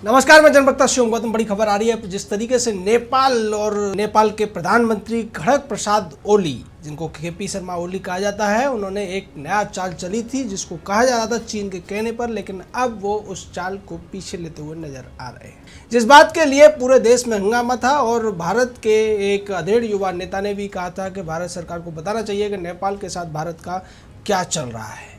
नमस्कार, मैं जनवक्ता शिवम गौतम। बड़ी खबर आ रही है। जिस तरीके से नेपाल के प्रधानमंत्री खड़ग प्रसाद ओली, जिनको केपी शर्मा ओली कहा जाता है, उन्होंने एक नया चाल चली थी जिसको कहा जा रहा था चीन के कहने पर, लेकिन अब वो उस चाल को पीछे लेते हुए नजर आ रहे हैं। जिस बात के लिए पूरे देश में हंगामा था और भारत के एक अधेड़ युवा नेता ने भी कहा था कि भारत सरकार को बताना चाहिए कि नेपाल के साथ भारत का क्या चल रहा है।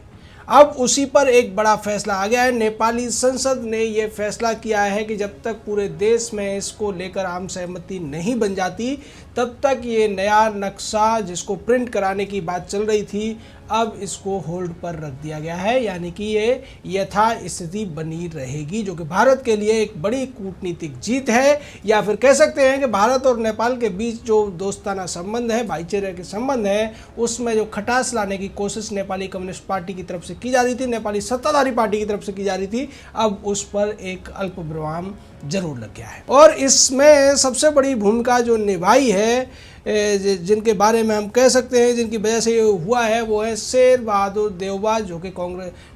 अब उसी पर एक बड़ा फैसला आ गया है। नेपाली संसद ने ये फैसला किया है कि जब तक पूरे देश में इसको लेकर आम सहमति नहीं बन जाती, तब तक ये नया नक्शा जिसको प्रिंट कराने की बात चल रही थी, अब इसको होल्ड पर रख दिया गया है। यानी कि ये यथास्थिति बनी रहेगी, जो कि भारत के लिए एक बड़ी कूटनीतिक जीत है। या फिर कह सकते हैं कि भारत और नेपाल के बीच जो दोस्ताना संबंध है, भाईचारे के संबंध है, उसमें जो खटास लाने की कोशिश नेपाली कम्युनिस्ट पार्टी की तरफ से की जा रही थी, नेपाली सत्ताधारी पार्टी की तरफ से की जा रही थी, अब उस पर एक अल्प विराम जरूर लग गया है। और इसमें सबसे बड़ी भूमिका जो निभाई है, जिनके बारे में हम कह सकते हैं जिनकी वजह से ये हुआ है, वो है शेर बहादुर देउबा, जो कि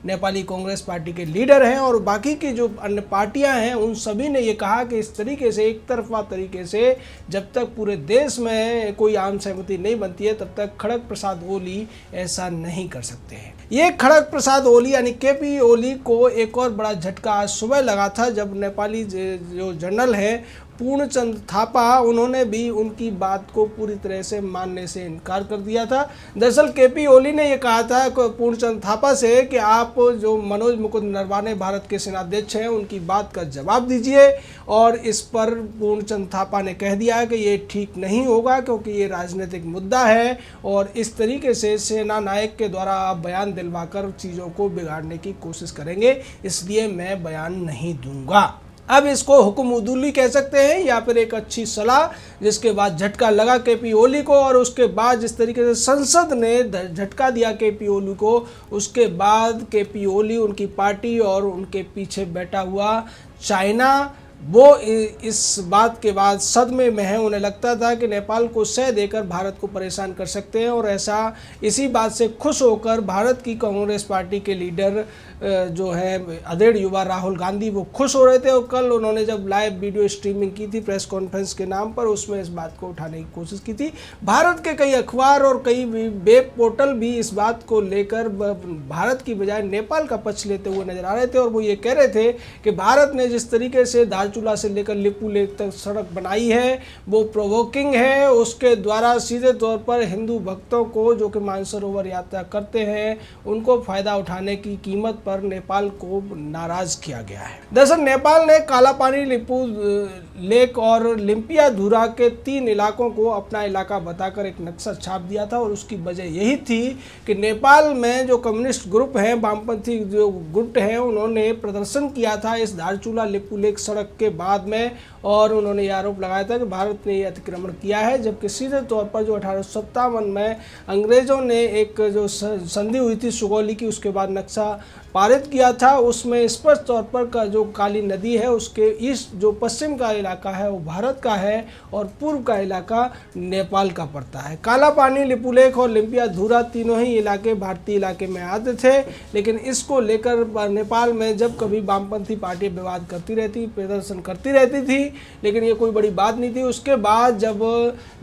नेपाली कांग्रेस पार्टी के लीडर हैं। और बाकी की जो अन्य पार्टियां हैं, उन सभी ने ये कहा कि इस तरीके से, एक तरफा तरीके से, जब तक पूरे देश में कोई आम सहमति नहीं बनती है, तब तक खड़ग प्रसाद ओली ऐसा नहीं कर सकते हैं। ये खड़ग प्रसाद ओली यानी केपी ओली को एक और बड़ा झटका आज सुबह लगा था, जब नेपाली जो जनरल है पूर्णचंद थापा, उन्होंने भी उनकी बात को पूरी तरह से मानने से इनकार कर दिया था। दरअसल केपी ओली ने यह कहा था पूर्णचंद थापा से कि आप जो मनोज मुकुंद नरवाने भारत के सेनाध्यक्ष हैं, उनकी बात का जवाब दीजिए। और इस पर पूर्णचंद थापा ने कह दिया कि ये ठीक नहीं होगा, क्योंकि ये राजनीतिक मुद्दा है और इस तरीके से सेना नायक के द्वारा आप बयान दिलवाकर चीज़ों को बिगाड़ने की कोशिश करेंगे, इसलिए मैं बयान नहीं दूंगा। अब इसको हुक्म उदूली कह सकते हैं या फिर एक अच्छी सलाह, जिसके बाद झटका लगा केपी ओली को। और उसके बाद जिस तरीके से संसद ने झटका दिया केपी ओली को, उसके बाद केपी ओली, उनकी पार्टी और उनके पीछे बैठा हुआ चाइना, वो इस बात के बाद सदमे में है। उन्हें लगता था कि नेपाल को सह देकर भारत को परेशान कर सकते हैं, और ऐसा इसी बात से खुश होकर भारत की कांग्रेस पार्टी के लीडर जो है अधेड़ युवा राहुल गांधी, वो खुश हो रहे थे। और कल उन्होंने जब लाइव वीडियो स्ट्रीमिंग की थी प्रेस कॉन्फ्रेंस के नाम पर, उसमें इस बात को उठाने की कोशिश की थी। भारत के कई अखबार और कई वेब पोर्टल भी इस बात को लेकर भारत की बजाय नेपाल का पक्ष लेते हुए नजर आ रहे थे। और वो ये कह रहे थे कि भारत ने जिस तरीके से धारचूला से लेकर लिपू लेक तक सड़क बनाई है, वो प्रोवोकिंग है। उसके द्वारा सीधे तौर पर हिंदू भक्तों को, जो कि मानसरोवर यात्रा करते हैं, उनको फायदा उठाने की कीमत पर नेपाल को नाराज किया गया है। दरअसल नेपाल ने कालापानी, लिपू लेक और लिम्पियाधुरा के 3 इलाकों को अपना इलाका बताकर एक नक्शा छाप दिया था। और उसकी वजह यही थी कि नेपाल में जो कम्युनिस्ट ग्रुप हैं, वामपंथी जो गुट हैं, उन्होंने प्रदर्शन किया था इस धारचूला लिपू लेक सड़क के बाद में, और उन्होंने ये आरोप लगाया था कि भारत ने ये अतिक्रमण किया है। जबकि सीधे तौर पर जो 1857 में अंग्रेजों ने एक जो संधि हुई थी सुगौली की, उसके बाद नक्शा पारित किया था, उसमें स्पष्ट तौर पर का जो काली नदी है, उसके ईस्ट जो पश्चिम का इलाका है वो भारत का है और पूर्व का इलाका नेपाल का पड़ता है। काला पानी, लिपुलेख और लिम्पियाधुरा तीनों ही इलाके भारतीय इलाके में आते थे। लेकिन इसको लेकर नेपाल में जब कभी वामपंथी पार्टी विवाद करती रहती, प्रदर्शन करती रहती थी, लेकिन ये कोई बड़ी बात नहीं थी। उसके बाद जब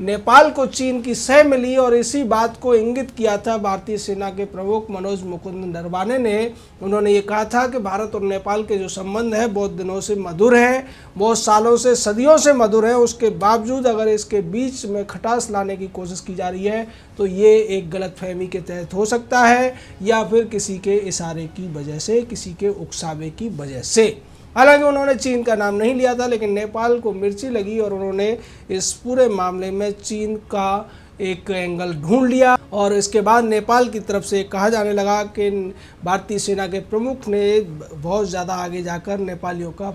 नेपाल को चीन की सह मिली, और इसी बात को इंगित किया था भारतीय सेना के प्रमुख मनोज मुकुंद नरवाने ने, उन्होंने ये कहा था कि भारत और नेपाल के जो संबंध है बहुत दिनों से मधुर हैं, बहुत सालों से, सदियों से मधुर हैं। उसके बावजूद अगर इसके बीच में खटास लाने की कोशिश की जा रही है, तो ये एक गलतफहमी के तहत हो सकता है, या फिर किसी के इशारे की वजह से, किसी के उकसावे की वजह से। हालांकि उन्होंने चीन का नाम नहीं लिया था, लेकिन नेपाल को मिर्ची लगी और उन्होंने इस पूरे मामले में चीन का एक एंगल ढूंढ लिया। और इसके बाद नेपाल की तरफ से कहा जाने लगा कि भारतीय सेना के प्रमुख ने बहुत ज़्यादा आगे जाकर नेपालियों का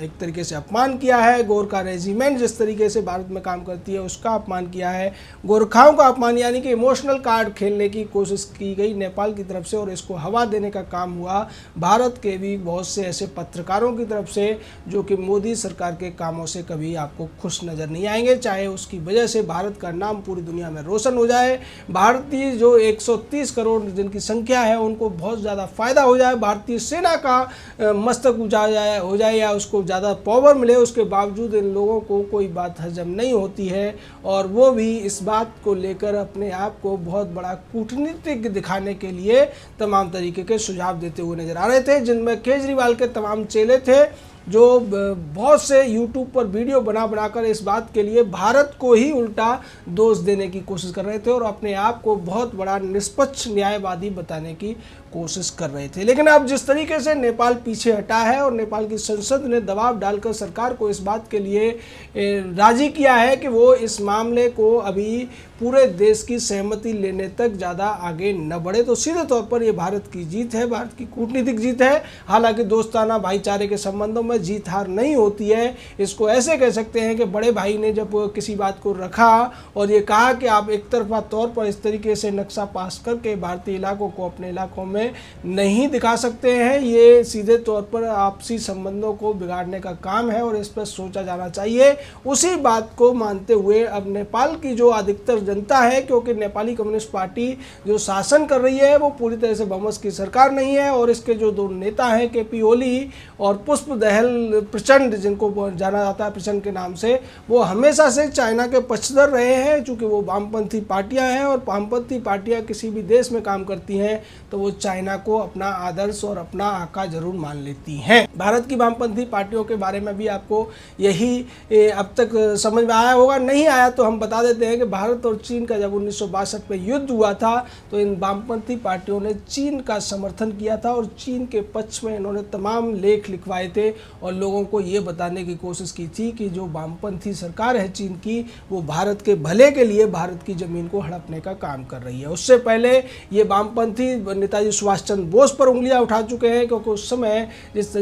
एक तरीके से अपमान किया है। गोरखा रेजिमेंट जिस तरीके से भारत में काम करती है, उसका अपमान किया है। गोरखाओं का अपमान, यानी कि इमोशनल कार्ड खेलने की कोशिश की गई नेपाल की तरफ से, और इसको हवा देने का काम हुआ भारत के भी बहुत से ऐसे पत्रकारों की तरफ से, जो कि मोदी सरकार के कामों से कभी आपको खुश नज़र नहीं आएंगे, चाहे उसकी वजह से भारत का नाम पूरी दुनिया दुनिया में रोशन हो जाए, भारतीय जो 130 करोड़ जिनकी संख्या है उनको बहुत ज़्यादा फायदा हो जाए, भारतीय सेना का मस्तक ऊंचा हो जाए या उसको ज़्यादा पावर मिले। उसके बावजूद इन लोगों को कोई बात हजम नहीं होती है और वो भी इस बात को लेकर अपने आप को बहुत बड़ा कूटनीतिक दिखाने के लिए तमाम तरीके के सुझाव देते हुए नजर आ रहे थे, जिनमें केजरीवाल के तमाम चेले थे जो बहुत से YouTube पर वीडियो बनाकर इस बात के लिए भारत को ही उल्टा दोष देने की कोशिश कर रहे थे और अपने आप को बहुत बड़ा निष्पक्ष न्यायवादी बताने की कोशिश कर रहे थे। लेकिन अब जिस तरीके से नेपाल पीछे हटा है और नेपाल की संसद ने दबाव डालकर सरकार को इस बात के लिए राजी किया है कि वो इस मामले को अभी पूरे देश की सहमति लेने तक ज़्यादा आगे न बढ़े, तो सीधे तौर पर ये भारत की जीत है, भारत की कूटनीतिक जीत है। हालांकि दोस्ताना भाईचारे के संबंधों में जीत हार नहीं होती है। इसको ऐसे कह सकते हैं कि बड़े भाई ने जब किसी बात को रखा और ये कहा कि आप एक तरफा तौर पर इस तरीके से नक्शा पास करके भारतीय इलाकों को अपने इलाकों में नहीं दिखा सकते हैं, ये सीधे तौर पर आपसी संबंधों को बिगाड़ने का काम है और इस पर सोचा जाना चाहिए। उसी बात को मानते हुए अब नेपाल की जो अधिकतर जनता है, क्योंकि नेपाली कम्युनिस्ट पार्टी जो शासन कर रही है वो पूरी तरह से बहुमत की सरकार नहीं है और इसके जो दो नेता हैं केपी ओली और पुष्प दहल प्रचंड, जिनको जाना जाता है प्रचंड के नाम से, वो हमेशा से चाइना के पक्षधर रहे हैं। चूँकि वो वामपंथी पार्टियां हैं और वामपंथी पार्टियां किसी भी देश में काम करती हैं तो वो चाइना को अपना आदर्श और अपना आका जरूर मान लेती हैं। भारत की वामपंथी पार्टियों के बारे में भी आपको यही अब तक समझ में आया होगा, नहीं आया तो हम बता देते हैं कि भारत और चीन का जब 1962 में युद्ध हुआ था तो इन वामपंथी पार्टियों ने चीन का समर्थन किया था और चीन के पक्ष में इन्होंने तमाम लेख लिखवाए थे और लोगों को ये बताने की कोशिश की थी कि जो वामपंथी सरकार है चीन की वो भारत के भले के लिए भारत की ज़मीन को हड़पने का काम कर रही है। उससे पहले ये वामपंथी नेताजी सुभाष चंद्र बोस पर उंगलियां उठा चुके हैं, क्योंकि उस समय जिस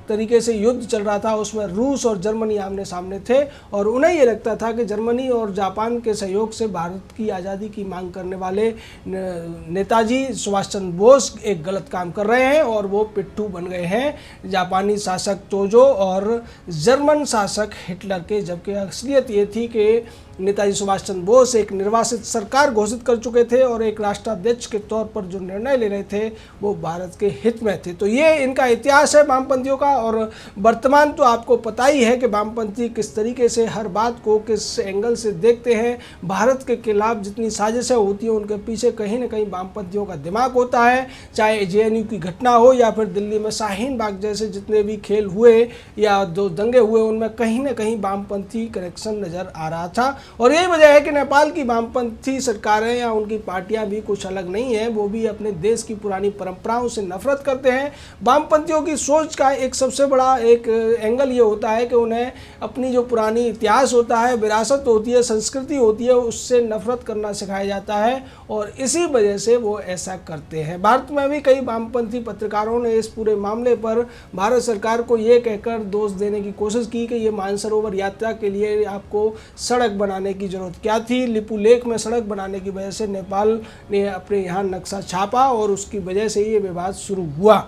तरीके से युद्ध चल रहा था उसमें रूस और जर्मनी आमने सामने थे और उन्हें ये लगता था कि जर्मनी और जापान के सहयोग से भारत की आज़ादी की मांग करने वाले नेताजी सुभाष चंद्र बोस एक गलत काम कर रहे हैं और वो पिट्ठू बन गए हैं जापानी शासक तोजो और जर्मन शासक हिटलर के। जबकि असलियत ये थी कि नेताजी सुभाष चंद्र बोस एक निर्वासित सरकार घोषित कर चुके थे और एक राष्ट्राध्यक्ष के तौर पर जो निर्णय ले रहे थे वो भारत के हित में थे। तो ये इनका इतिहास है वामपंथियों का। और वर्तमान तो आपको पता ही है कि वामपंथी किस तरीके से हर बात को किस एंगल से देखते हैं। भारत के खिलाफ जितनी साजिशें होती हैं उनके पीछे कहीं ना कहीं वामपंथियों का दिमाग होता है, चाहे JNU की घटना हो या फिर दिल्ली में शाहीन बाग जैसे जितने भी खेल हुए या दो दंगे हुए उनमें कहीं ना कहीं वामपंथी कनेक्शन नज़र आ रहा था। और यही वजह है कि नेपाल की वामपंथी सरकारें या उनकी पार्टियां भी कुछ अलग नहीं है, वो भी अपने देश की पुरानी परंपराओं से नफरत करते हैं। वामपंथियों की सोच का एक सबसे बड़ा एक एंगल ये होता है कि उन्हें अपनी जो पुरानी इतिहास होता है, विरासत होती है, संस्कृति होती है, उससे नफरत करना सिखाया जाता है और इसी वजह से वो ऐसा करते हैं। भारत में भी कई वामपंथी पत्रकारों ने इस पूरे मामले पर भारत सरकार को ये कहकर दोष देने की कोशिश की कि ये मानसरोवर यात्रा के लिए आपको सड़क बनाने की जरूरत क्या थी। लिपू लेक में सड़क बनाने की वजह से नेपाल ने अपने यहाँ नक्शा छापा और उसकी वजह से ये विवाद शुरू हुआ।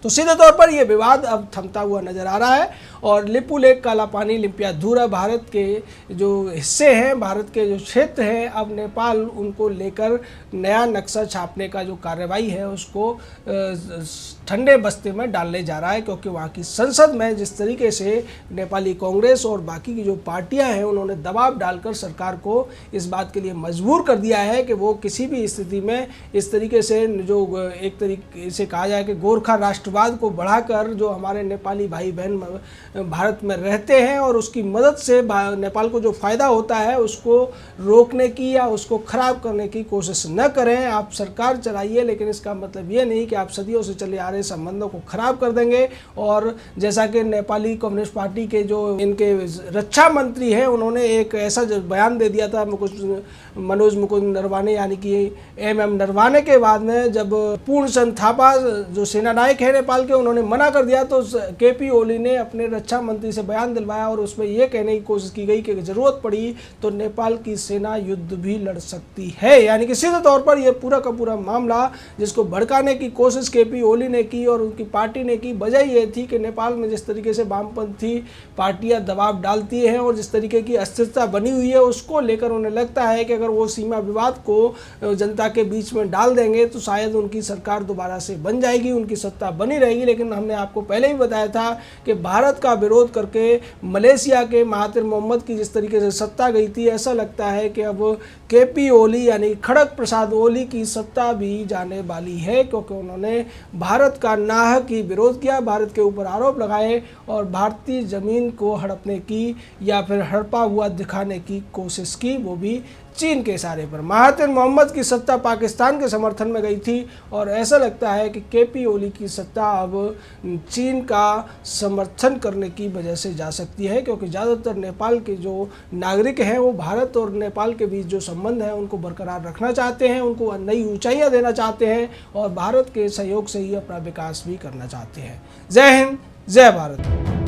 तो सीधे तौर पर यह विवाद अब थमता हुआ नजर आ रहा है और लिपू लेक, काला पानी, लिम्पियाधुरा भारत के जो हिस्से हैं, भारत के जो क्षेत्र हैं, अब नेपाल उनको लेकर नया नक्शा छापने का जो कार्रवाई है उसको ठंडे बस्ते में डालने जा रहा है। क्योंकि वहाँ की संसद में जिस तरीके से नेपाली कांग्रेस और बाकी की जो पार्टियां हैं उन्होंने दबाव डालकर सरकार को इस बात के लिए मजबूर कर दिया है कि वो किसी भी स्थिति में इस तरीके से जो एक तरीके से कहा जाए कि गोरखा राष्ट्रवाद को बढ़ाकर जो हमारे नेपाली भाई बहन भारत में रहते हैं और उसकी मदद से नेपाल को जो फ़ायदा होता है उसको रोकने की या उसको ख़राब करने की कोशिश न करें। आप सरकार चलाइए, लेकिन इसका मतलब ये नहीं कि आप सदियों से चले आ रहे संबंधों को खराब कर देंगे। और जैसा कि नेपाली कम्युनिस्ट पार्टी के जो इनके रक्षा मंत्री हैं उन्होंने एक ऐसा बयान दे दिया था मनोज मुकुंद नरवाने यानी कि MM नरवाने के बाद में, जब पूर्णचंद थापा जो सेनानायक है नेपाल के, उन्होंने मना कर दिया। तो केपी ओली ने अपने रक्षा मंत्री से बयान दिलवाया और उसमें यह कहने की कोशिश की गई कि जरूरत पड़ी तो नेपाल की सेना युद्ध भी लड़ सकती है। यानी कि सीधे तौर पर यह पूरा का पूरा मामला जिसको भड़काने की कोशिश केपी ओली ने की और उनकी पार्टी ने की, वजह यह थी कि नेपाल में जिस तरीके से वामपंथी पार्टियां दबाव डालती हैं और जिस तरीके की अस्थिरता बनी हुई है, उसको लेकर उन्हें लगता है कि अगर वो सीमा विवाद को जनता के बीच में डाल देंगे तो शायद उनकी सरकार दोबारा से बन जाएगी, उनकी सत्ता बनी रहेगी। लेकिन हमने आपको पहले ही बताया था कि भारत का विरोध करके मलेशिया के महातिर मोहम्मद की जिस तरीके से सत्ता गई थी, ऐसा लगता है कि अब केपी ओली यानी खड़ग प्रसाद ओली की सत्ता भी जाने वाली है, क्योंकि उन्होंने भारत का नाहक ही विरोध किया, भारत के ऊपर आरोप लगाए और भारतीय जमीन को हड़पने की या फिर हड़पा हुआ दिखाने की कोशिश की, वो भी चीन के इशारे पर। महातिर मोहम्मद की सत्ता पाकिस्तान के समर्थन में गई थी और ऐसा लगता है कि केपी ओली की सत्ता अब चीन का समर्थन करने की वजह से जा सकती है, क्योंकि ज़्यादातर नेपाल के जो नागरिक हैं वो भारत और नेपाल के बीच जो संबंध है उनको बरकरार रखना चाहते हैं, उनको नई ऊंचाइयां देना चाहते हैं और भारत के सहयोग से ही अपना विकास भी करना चाहते हैं। जय हिंद, जय भारत।